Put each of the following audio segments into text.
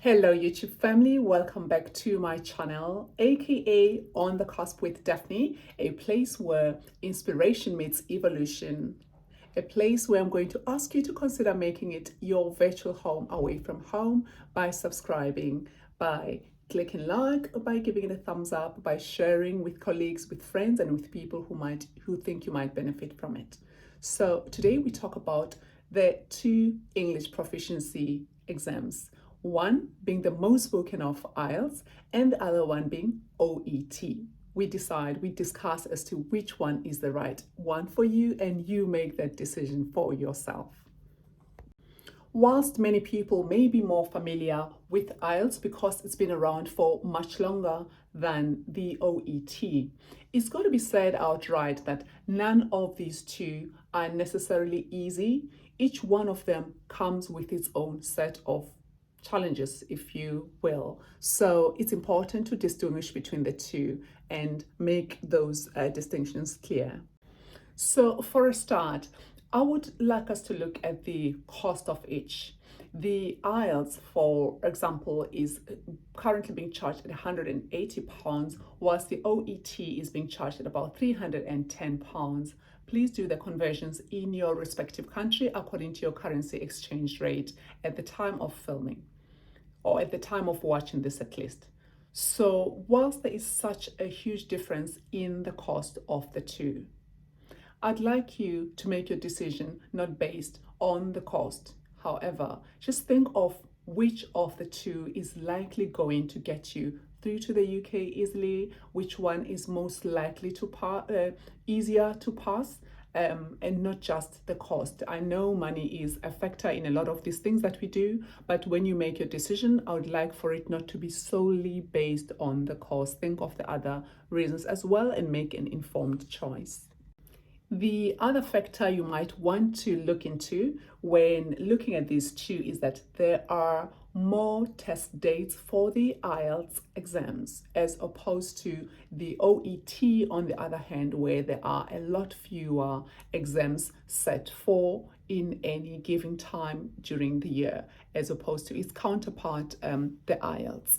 Hello YouTube family, welcome back to my channel, aka On the Cusp with Daphne, a place where inspiration meets evolution, a place where I'm going to ask you to consider making it your virtual home away from home by subscribing, by clicking like, or by giving it a thumbs up, by sharing with colleagues, with friends, and with people who think you might benefit from it. So today we talk about the two English proficiency exams. One being the most spoken of IELTS and the other one being OET. We discuss as to which one is the right one for you, and you make that decision for yourself. Whilst many people may be more familiar with IELTS because it's been around for much longer than the OET, it's got to be said outright that none of these two are necessarily easy. Each one of them comes with its own set of challenges, if you will. So it's important to distinguish between the two and make those distinctions clear. So for a start, I would like us to look at the cost of each. The IELTS, for example, is currently being charged at £180, whilst the OET is being charged at about £310. Please do the conversions in your respective country according to your currency exchange rate at the time of filming, or at the time of watching this at least. So whilst there is such a huge difference in the cost of the two, I'd like you to make your decision not based on the cost. However, just think of which of the two is likely going to get you through to the UK easily, which one is most likely to easier to pass, and not just the cost. I know money is a factor in a lot of these things that we do, but when you make your decision, I would like for it not to be solely based on the cost. Think of the other reasons as well and make an informed choice. The other factor you might want to look into when looking at these two is that there are more test dates for the IELTS exams as opposed to the OET, on the other hand, where there are a lot fewer exams set for in any given time during the year, as opposed to its counterpart, the IELTS.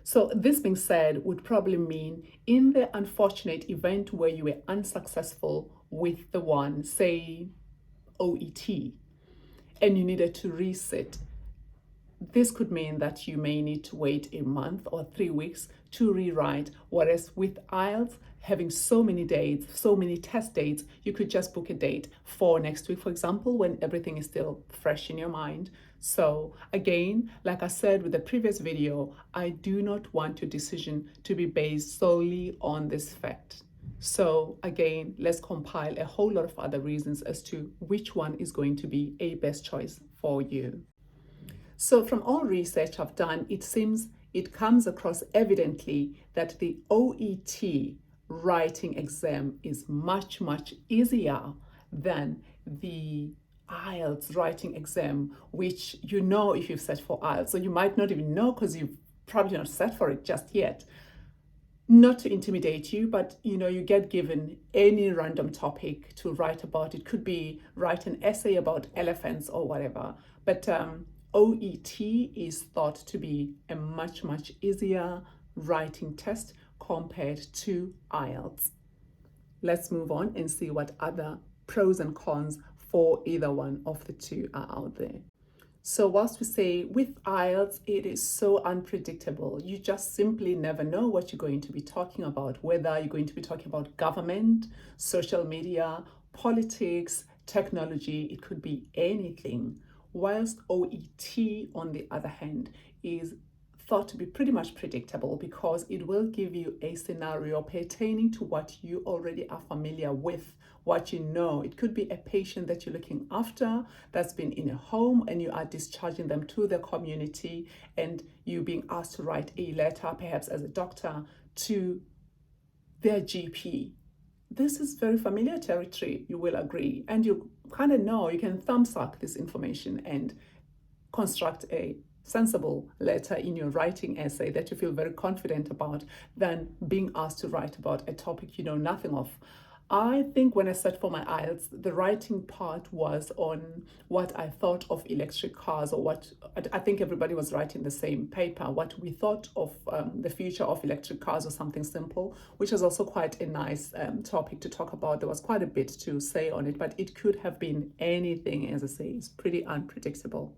So this being said would probably mean in the unfortunate event where you were unsuccessful with the one, say OET, and you needed to resit, this could mean that you may need to wait a month or 3 weeks to rewrite, whereas with IELTS, having so many dates, so many test dates, you could just book a date for next week, for example, when everything is still fresh in your mind. So again, like I said with the previous video, I do not want your decision to be based solely on this fact. So again, let's compile a whole lot of other reasons as to which one is going to be a best choice for you. So from all research I've done, it seems it comes across evidently that the OET writing exam is much, much easier than the IELTS writing exam, which you know if you've set for IELTS. So you might not even know because you've probably not set for it just yet. Not to intimidate you, but you get given any random topic to write about. It could be write an essay about elephants or whatever. But OET is thought to be a much, much easier writing test compared to IELTS. Let's move on and see what other pros and cons for either one of the two are out there. So whilst we say with IELTS, it is so unpredictable. You just simply never know what you're going to be talking about, whether you're going to be talking about government, social media, politics, technology, it could be anything. Whilst OET, on the other hand, is thought to be pretty much predictable because it will give you a scenario pertaining to what you already are familiar with, what you know. It could be a patient that you're looking after that's been in a home and you are discharging them to the community, and you being asked to write a letter, perhaps as a doctor, to their GP. This is very familiar territory, you will agree, and you kind of know, you can thumbsuck this information and construct a sensible letter in your writing essay that you feel very confident about than being asked to write about a topic you know nothing of. I think when I sat for my IELTS, the writing part was on what I thought of electric cars, or what I think everybody was writing the same paper, what we thought of the future of electric cars, or something simple, which is also quite a nice topic to talk about. There was quite a bit to say on it, but it could have been anything, as I say, it's pretty unpredictable.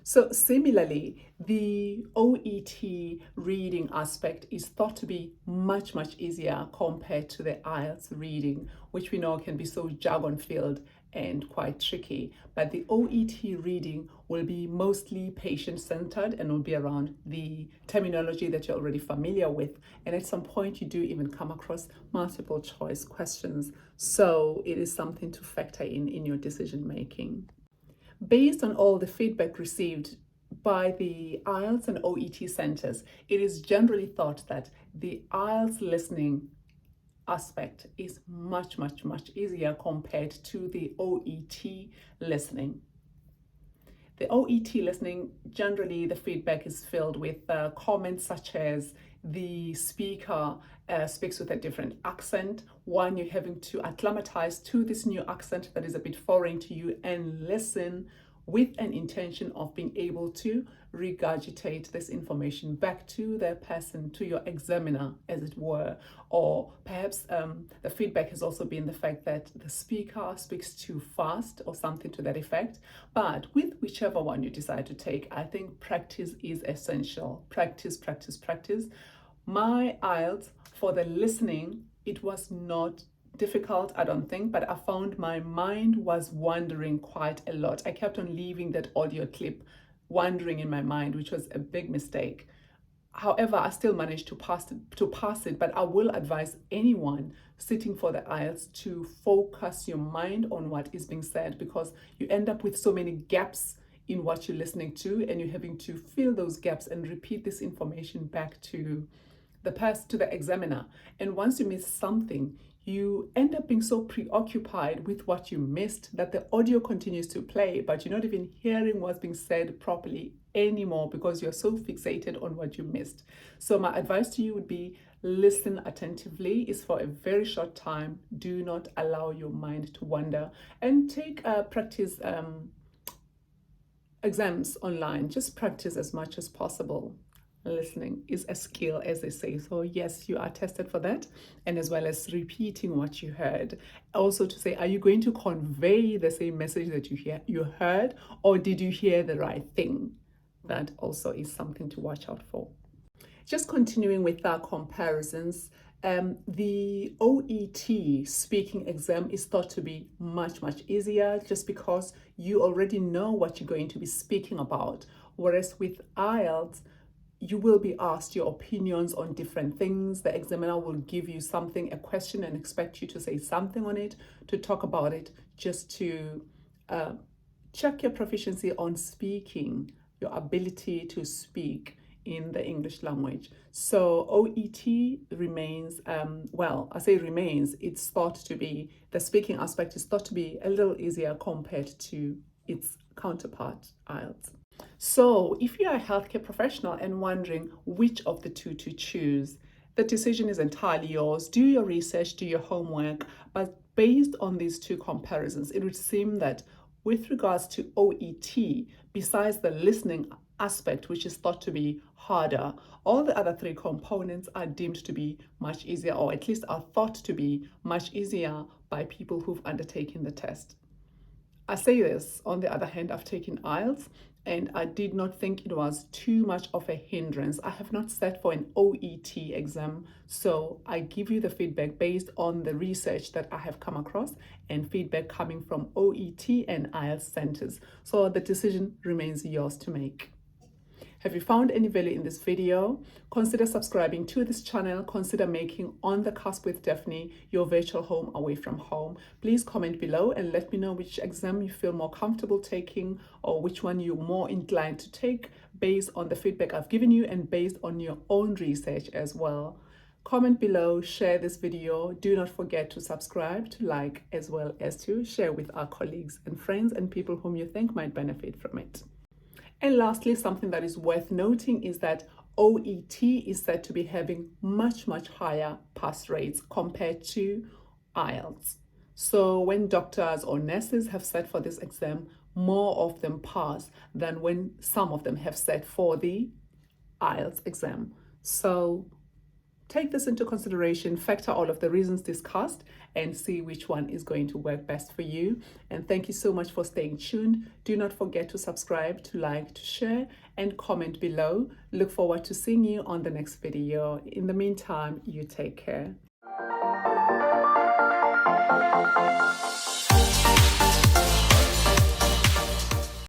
So similarly, the OET reading aspect is thought to be much easier compared to the IELTS reading, which we know can be so jargon-filled and quite tricky. But the OET reading will be mostly patient-centered and will be around the terminology that you're already familiar with. And at some point, you do even come across multiple choice questions. So it is something to factor in your decision-making. Based on all the feedback received by the IELTS and OET centers, it is generally thought that the IELTS listening aspect is much easier compared to the OET listening. The OET listening, generally the feedback is filled with comments such as the speaker speaks with a different accent. One, you're having to acclimatize to this new accent that is a bit foreign to you, and listen with an intention of being able to regurgitate this information back to the person, to your examiner, as it were. Or perhaps the feedback has also been the fact that the speaker speaks too fast, or something to that effect. But with whichever one you decide to take, I think practice is essential. Practice. My IELTS, for the listening, it was not difficult, I don't think, but I found my mind was wandering quite a lot. I kept on leaving that audio clip wandering in my mind, which was a big mistake. However, I still managed to pass it, but I will advise anyone sitting for the IELTS to focus your mind on what is being said, because you end up with so many gaps in what you're listening to, and you're having to fill those gaps and repeat this information back to the examiner. And once you miss something, you end up being so preoccupied with what you missed that the audio continues to play, but you're not even hearing what's being said properly anymore because you're so fixated on what you missed. So my advice to you would be, listen attentively. It's for a very short time. Do not allow your mind to wander, and take practice exams online. Just practice as much as possible. Listening is a skill, as they say. So yes, you are tested for that, and as well as repeating what you heard. Also to say, are you going to convey the same message that you heard, or did you hear the right thing? That also is something to watch out for. Just continuing with our comparisons, the OET speaking exam is thought to be much easier, just because you already know what you're going to be speaking about. Whereas with IELTS, you will be asked your opinions on different things. The examiner will give you something, a question, and expect you to say something on it, to talk about it, just to check your proficiency on speaking, your ability to speak in the English language. So OET remains, it's thought to be, the speaking aspect is thought to be a little easier compared to its counterpart, IELTS. So if you are a healthcare professional and wondering which of the two to choose, the decision is entirely yours. Do your research, do your homework, but based on these two comparisons, it would seem that with regards to OET, besides the listening aspect, which is thought to be harder, all the other three components are deemed to be much easier, or at least are thought to be much easier by people who've undertaken the test. I say this, on the other hand, I've taken IELTS, and I did not think it was too much of a hindrance. I have not sat for an OET exam, so I give you the feedback based on the research that I have come across and feedback coming from OET and IELTS centers. So the decision remains yours to make. Have you found any value in this video? Consider subscribing to this channel. Consider making On the Cusp with Daphne your virtual home away from home. Please comment below and let me know which exam you feel more comfortable taking, or which one you're more inclined to take based on the feedback I've given you and based on your own research as well. Comment below, share this video. Do not forget to subscribe, to like, as well as to share with our colleagues and friends and people whom you think might benefit from it. And lastly, something that is worth noting is that OET is said to be having much higher pass rates compared to IELTS. So when doctors or nurses have sat for this exam, more of them pass than when some of them have sat for the IELTS exam. So take this into consideration, factor all of the reasons discussed, and see which one is going to work best for you. And thank you so much for staying tuned. Do not forget to subscribe, to like, to share, and comment below. Look forward to seeing you on the next video. In the meantime, you take care.